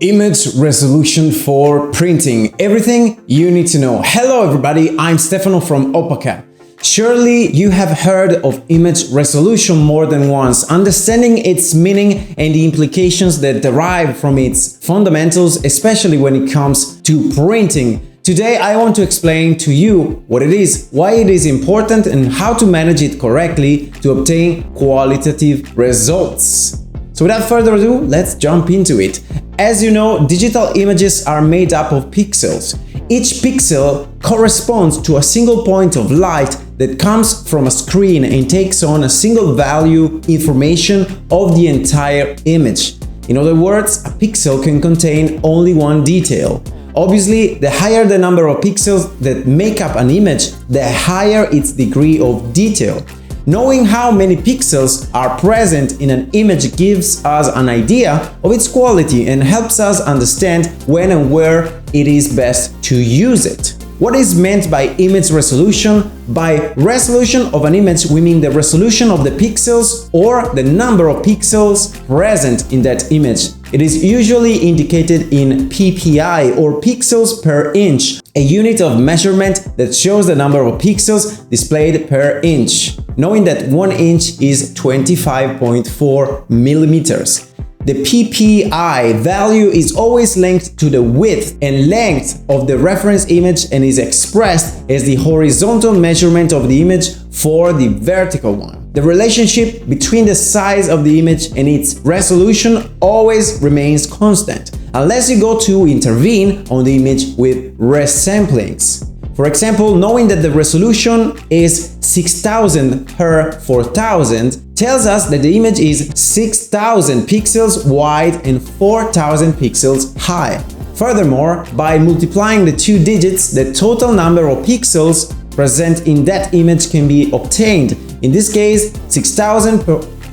Image resolution for printing. Everything you need to know. Hello everybody, I'm Stefano from Oppaca. Surely you have heard of image resolution more than once, understanding its meaning and the implications that derive from its fundamentals, especially when it comes to printing. Today I want to explain to you what it is, why it is important, and how to manage it correctly to obtain qualitative results. So without further ado, let's jump into it. As you know, digital images are made up of pixels. Each pixel corresponds to a single point of light that comes from a screen and takes on a single value information of the entire image. In other words, a pixel can contain only one detail. Obviously, the higher the number of pixels that make up an image, the higher its degree of detail. Knowing how many pixels are present in an image gives us an idea of its quality and helps us understand when and where it is best to use it. What is meant by image resolution? By resolution of an image, we mean the resolution of the pixels or the number of pixels present in that image. It is usually indicated in ppi or pixels per inch, a unit of measurement that shows the number of pixels displayed per inch, knowing that 1 inch is 25.4 millimeters. The ppi value is always linked to the width and length of the reference image and is expressed as the horizontal measurement of the image for the vertical one. The relationship between the size of the image and its resolution always remains constant, unless you go to intervene on the image with resamplings. For example, knowing that the resolution is 6000 per 4000 tells us that the image is 6000 pixels wide and 4000 pixels high. Furthermore, by multiplying the two digits, the total number of pixels present in that image can be obtained. In this case, 6000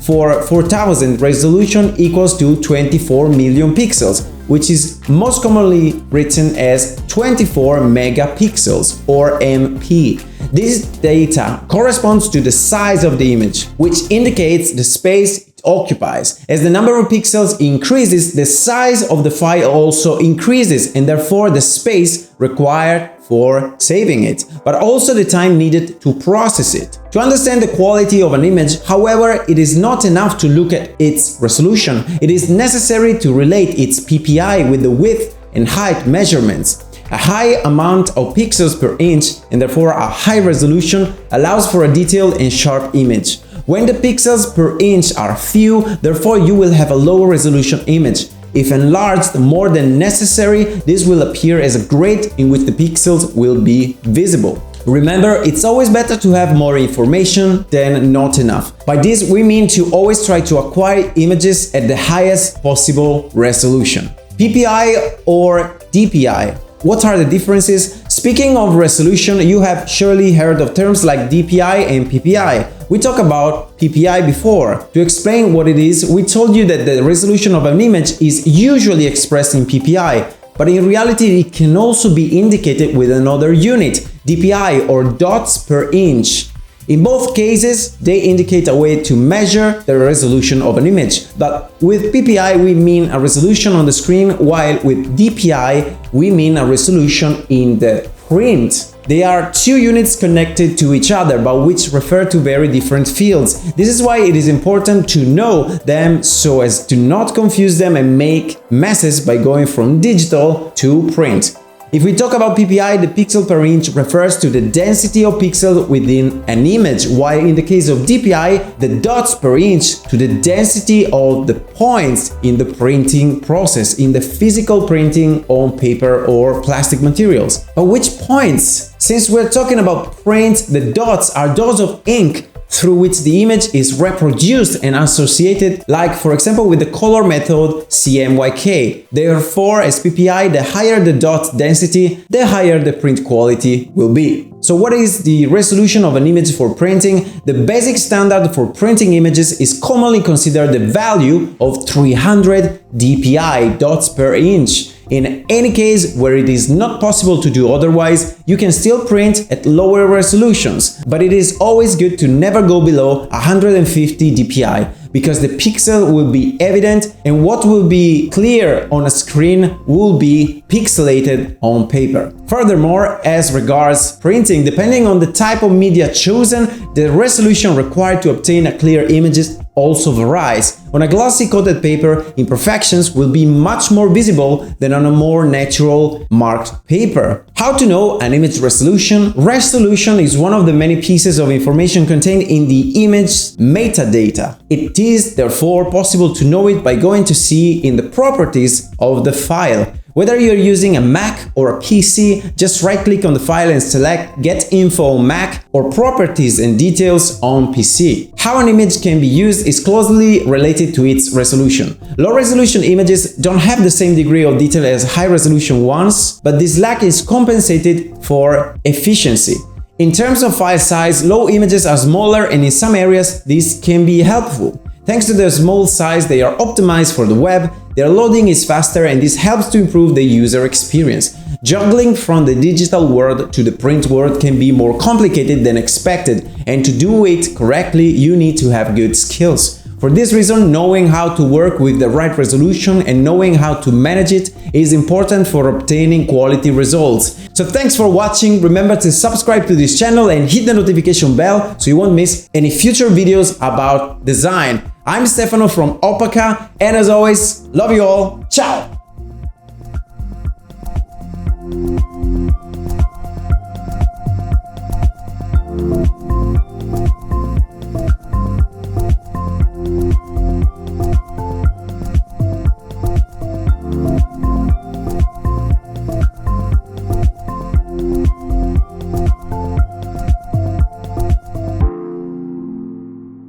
for 4000 resolution equals to 24 million pixels, which is most commonly written as 24 megapixels or MP. This data corresponds to the size of the image, which indicates the space it occupies. As the number of pixels increases, the size of the file also increases, and therefore the space required for saving it, but also the time needed to process it. To understand the quality of an image, however, it is not enough to look at its resolution. It is necessary to relate its ppi with the width and height measurements. A high amount of pixels per inch, and therefore a high resolution, allows for a detailed and sharp image. When the pixels per inch are few, therefore you will have a lower resolution image. If enlarged more than necessary, this will appear as a grid in which the pixels will be visible. Remember, it's always better to have more information than not enough. By this, we mean to always try to acquire images at the highest possible resolution. PPI or DPI. What are the differences? Speaking of resolution, you have surely heard of terms like DPI and PPI. We talked about PPI before. To explain what it is, we told you that the resolution of an image is usually expressed in PPI, but in reality it can also be indicated with another unit, DPI or dots per inch. In both cases, they indicate a way to measure the resolution of an image. But with PPI, we mean a resolution on the screen, while with DPI, we mean a resolution in the print. They are two units connected to each other, but which refer to very different fields. This is why it is important to know them so as to not confuse them and make messes by going from digital to print. If we talk about PPI, the pixel per inch refers to the density of pixels within an image, while in the case of DPI, the dots per inch to the density of the points in the printing process, in the physical printing on paper or plastic materials. But which points? Since we're talking about print, the dots are dots of ink through which the image is reproduced and associated, like for example with the color method CMYK. Therefore, as PPI, the higher the dot density, the higher the print quality will be. So what is the resolution of an image for printing? The basic standard for printing images is commonly considered the value of 300 dpi, dots per inch. In any case where it is not possible to do otherwise, you can still print at lower resolutions, but it is always good to never go below 150 dpi. because the pixel will be evident and what will be clear on a screen will be pixelated on paper. Furthermore, as regards printing, depending on the type of media chosen, the resolution required to obtain a clear image also varies. On a glossy coated paper, imperfections will be much more visible than on a more natural marked paper. How to know an image resolution? Resolution is one of the many pieces of information contained in the image metadata. It is therefore possible to know it by going to see in the properties of the file. Whether you're using a Mac or a PC, just right-click on the file and select Get Info on Mac or Properties and Details on PC. How an image can be used is closely related to its resolution. Low-resolution images don't have the same degree of detail as high-resolution ones, but this lack is compensated for efficiency. In terms of file size, low images are smaller and in some areas this can be helpful. Thanks to their small size, they are optimized for the web, their loading is faster and this helps to improve the user experience. Juggling from the digital world to the print world can be more complicated than expected, and to do it correctly, you need to have good skills. For this reason, knowing how to work with the right resolution and knowing how to manage it is important for obtaining quality results. So thanks for watching, remember to subscribe to this channel and hit the notification bell so you won't miss any future videos about design. I'm Stefano from Oppaca, and as always, love you all, ciao!